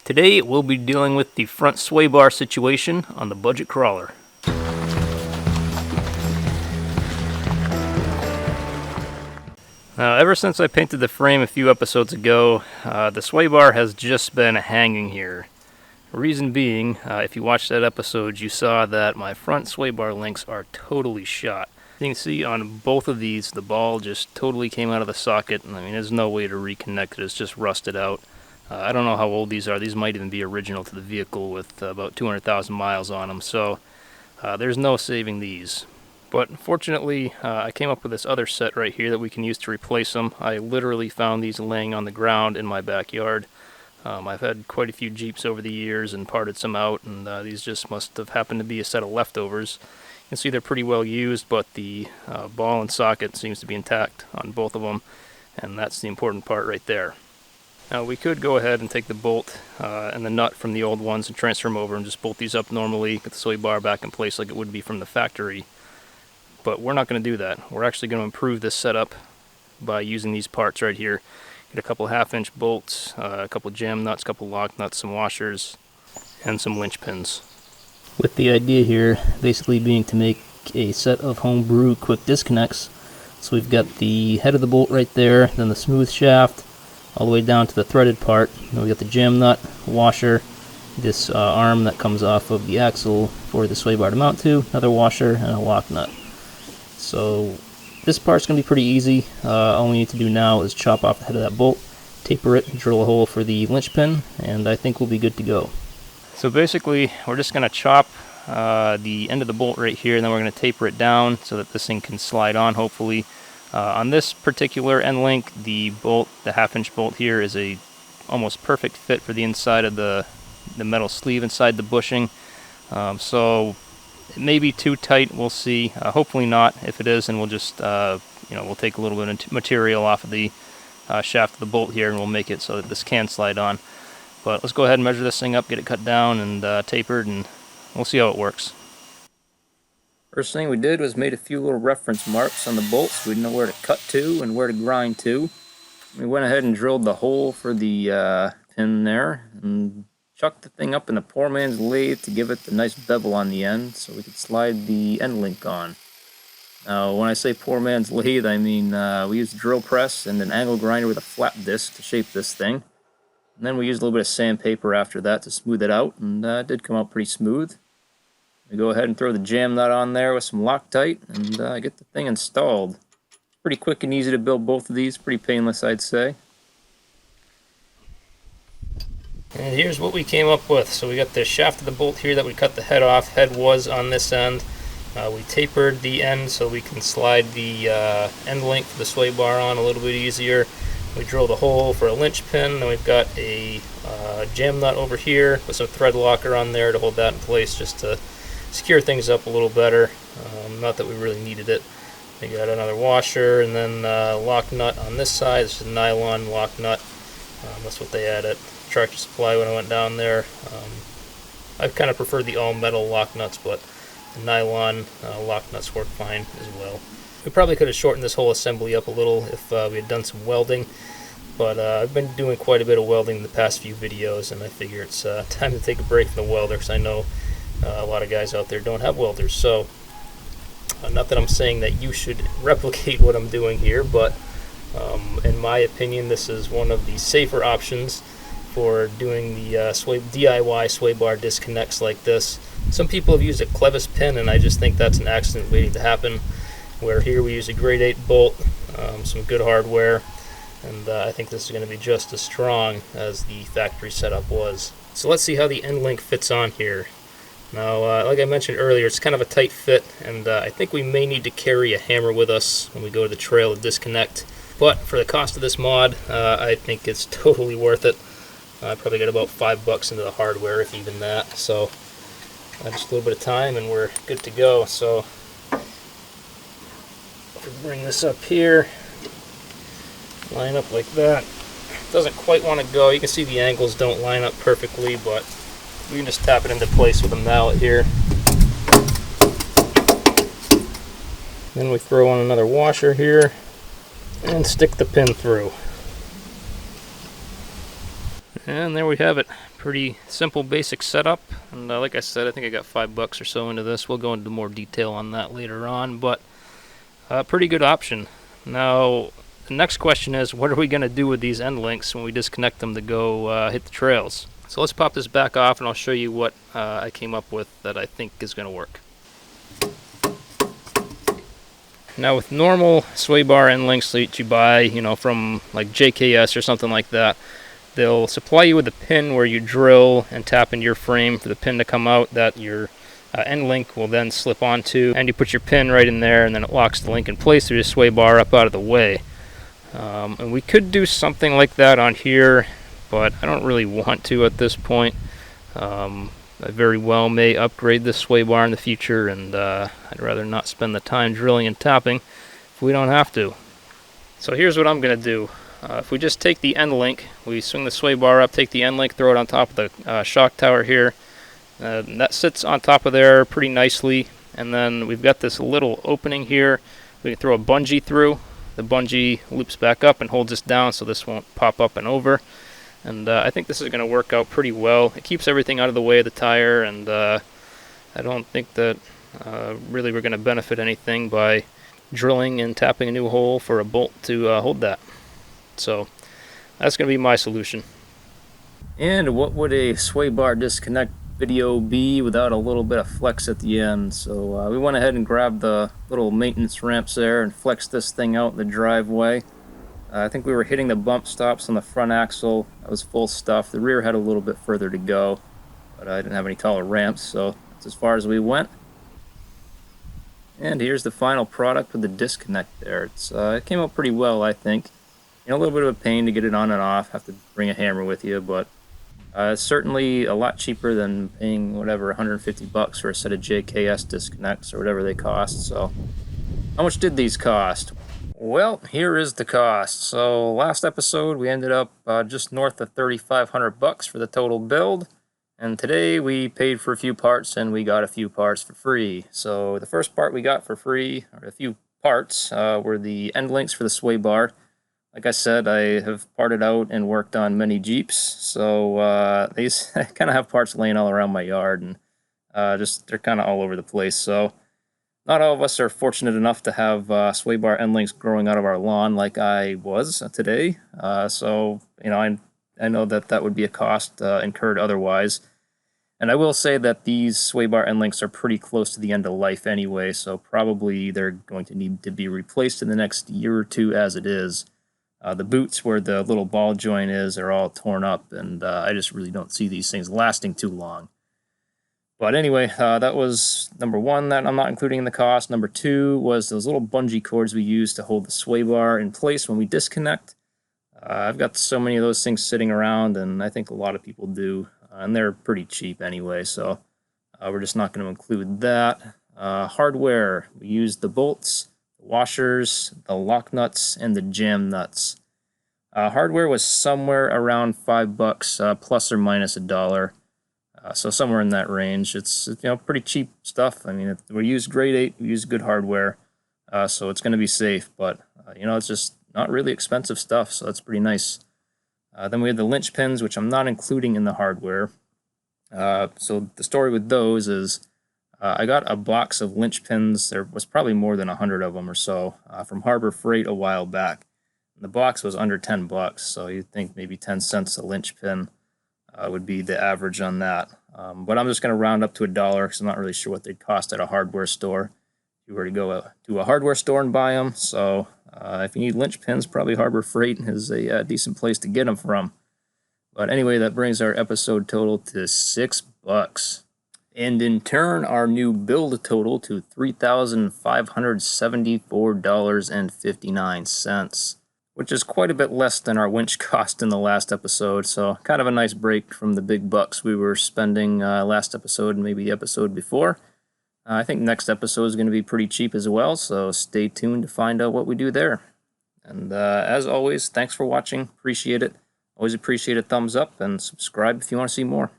Today we'll be dealing with the front sway bar situation on the budget crawler. Ever since I painted the frame a few episodes ago, the sway bar has just been hanging here. Reason being, if you watched that episode, you saw that my front sway bar links are totally shot. You can see on both of these, the ball just totally came out of the socket, and I mean, there's no way to reconnect it, it's just rusted out. I don't know how old these are. These might even be original to the vehicle with about 200,000 miles on them, so there's no saving these. But fortunately, I came up with this other set right here that we can use to replace them. I literally found these laying on the ground in my backyard. I've had quite a few Jeeps over the years and parted some out, and these just must have happened to be a set of leftovers. You can see they're pretty well used, but the ball and socket seems to be intact on both of them, and that's the important part right there. Now we could go ahead and take the bolt and the nut from the old ones and transfer them over and just bolt these up normally, get the sway bar back in place like it would be from the factory. But we're not going to do that. We're actually going to improve this setup by using these parts right here. Get a couple half-inch bolts, a couple jam nuts, a couple lock nuts, some washers, and some linch pins. With the idea here basically being to make a set of homebrew quick disconnects. So we've got the head of the bolt right there, then the smooth shaft, all the way down to the threaded part. Then we got the jam nut, washer, this arm that comes off of the axle for the sway bar to mount to, another washer, and a lock nut. So this part's going to be pretty easy. All we need to do now is chop off the head of that bolt, taper it, drill a hole for the linch pin, and I think we'll be good to go. So basically, we're just going to chop the end of the bolt right here, and then we're going to taper it down so that this thing can slide on, hopefully. On this particular end link, the bolt, the half-inch bolt here, is a almost perfect fit for the inside of the metal sleeve inside the bushing. So it may be too tight, we'll see. Hopefully not. If it is, then we'll just, we'll take a little bit of material off of the shaft of the bolt here, and we'll make it so that this can slide on. But let's go ahead and measure this thing up, get it cut down and tapered, and we'll see how it works. First thing we did was made a few little reference marks on the bolts so we know where to cut to and where to grind to. We went ahead and drilled the hole for the pin there and chucked the thing up in the poor man's lathe to give it the nice bevel on the end so we could slide the end link on. Now when I say poor man's lathe, I mean we used a drill press and an angle grinder with a flap disc to shape this thing. And then we used a little bit of sandpaper after that to smooth it out, and it did come out pretty smooth. We go ahead and throw the jam nut on there with some Loctite and get the thing installed. Pretty quick and easy to build both of these, pretty painless I'd say. And here's what we came up with. So we got the shaft of the bolt here that we cut the head off. Head was on this end. We tapered the end so we can slide the end link for the sway bar on a little bit easier. We drilled a hole for a linch pin, and we've got a jam nut over here with some thread locker on there to hold that in place just to secure things up a little better. Not that we really needed it. We got another washer and then lock nut on this side. This is a nylon lock nut. That's what they had at Tractor Supply when I went down there. I kind of prefer the all metal lock nuts, but the nylon lock nuts work fine as well. We probably could have shortened this whole assembly up a little if we had done some welding, but I've been doing quite a bit of welding in the past few videos, and I figure it's time to take a break from the welder, because I know a lot of guys out there don't have welders. So not that I'm saying that you should replicate what I'm doing here, but in my opinion this is one of the safer options for doing the DIY sway bar disconnects like this. Some people have used a clevis pin, and I just think that's an accident waiting to happen, where here we use a grade 8 bolt, some good hardware, and I think this is going to be just as strong as the factory setup was. So let's see how the end link fits on here. Now, like I mentioned earlier, it's kind of a tight fit, and I think we may need to carry a hammer with us when we go to the trail to disconnect. But for the cost of this mod, I think it's totally worth it. I probably got about $5 into the hardware, if even that. So just a little bit of time and we're good to go. So if we bring this up here, line up like that. Doesn't quite want to go. You can see the angles don't line up perfectly, but we can just tap it into place with a mallet here. Then we throw on another washer here and stick the pin through. And there we have it. Pretty simple, basic setup, and like I said, I think I got $5 or so into this. We'll go into more detail on that later on, but pretty good option. Now, the next question is, what are we going to do with these end links when we disconnect them to go hit the trails? So let's pop this back off, and I'll show you what I came up with that I think is going to work. Now, with normal sway bar end links that you buy, from like JKS or something like that, they'll supply you with a pin where you drill and tap into your frame for the pin to come out that your end link will then slip onto, and you put your pin right in there, and then it locks the link in place through the sway bar up out of the way. And we could do something like that on here, but I don't really want to at this point. I very well may upgrade this sway bar in the future, and I'd rather not spend the time drilling and tapping if we don't have to. So here's what I'm going to do. If we just take the end link, we swing the sway bar up, take the end link, throw it on top of the shock tower here. That sits on top of there pretty nicely, and then we've got this little opening here. We can throw a bungee through. The bungee loops back up and holds this down so this won't pop up and over. And I think this is going to work out pretty well. It keeps everything out of the way of the tire, and I don't think that really we're going to benefit anything by drilling and tapping a new hole for a bolt to hold that. So that's going to be my solution. And what would a sway bar disconnect video be without a little bit of flex at the end? So we went ahead and grabbed the little maintenance ramps there and flexed this thing out in the driveway. I think we were hitting the bump stops on the front axle. That was full stuff. The rear had a little bit further to go, but I didn't have any taller ramps, so that's as far as we went. And here's the final product with the disconnect there. It came out pretty well, I think. A little bit of a pain to get it on and off. Have to bring a hammer with you, but it's certainly a lot cheaper than paying whatever $150 for a set of JKS disconnects or whatever they cost. So, how much did these cost? Well, here is the cost. So, last episode we ended up just north of $3,500 for the total build, and today we paid for a few parts and we got a few parts for free. So, the first part we got for free, or a few parts, were the end links for the sway bar. Like I said, I have parted out and worked on many Jeeps, so these I kind of have parts laying all around my yard, and they're kind of all over the place. So not all of us are fortunate enough to have sway bar end links growing out of our lawn like I was today. So I know that would be a cost incurred otherwise. And I will say that these sway bar end links are pretty close to the end of life anyway, so probably they're going to need to be replaced in the next year or two as it is. The boots where the little ball joint is are all torn up, and I just really don't see these things lasting too long. But anyway, that was number one that I'm not including in the cost. Number two was those little bungee cords we use to hold the sway bar in place when we disconnect. I've got so many of those things sitting around, and I think a lot of people do, and they're pretty cheap anyway, so we're just not going to include that. Hardware, we used the bolts, washers, the lock nuts, and the jam nuts. Hardware was somewhere around $5, plus or minus $1. So somewhere in that range. It's pretty cheap stuff. I mean, we use grade 8, we use good hardware, so it's going to be safe. But it's just not really expensive stuff, so that's pretty nice. Then we have the linch pins, which I'm not including in the hardware. So the story with those is I got a box of linch pins. There was probably more than 100 of them or so from Harbor Freight a while back. The box was under $10, so you'd think maybe 10 cents a linch pin would be the average on that. But I'm just going to round up to $1 because I'm not really sure what they'd cost at a hardware store if you were to go to a hardware store and buy them. So if you need linch pins, probably Harbor Freight is a decent place to get them from. But anyway, that brings our episode total to $6. And in turn, our new build total to $3,574.59, which is quite a bit less than our winch cost in the last episode. So kind of a nice break from the big bucks we were spending last episode and maybe the episode before. I think next episode is going to be pretty cheap as well, so stay tuned to find out what we do there. And as always, thanks for watching. Appreciate it. Always appreciate a thumbs up, and subscribe if you want to see more.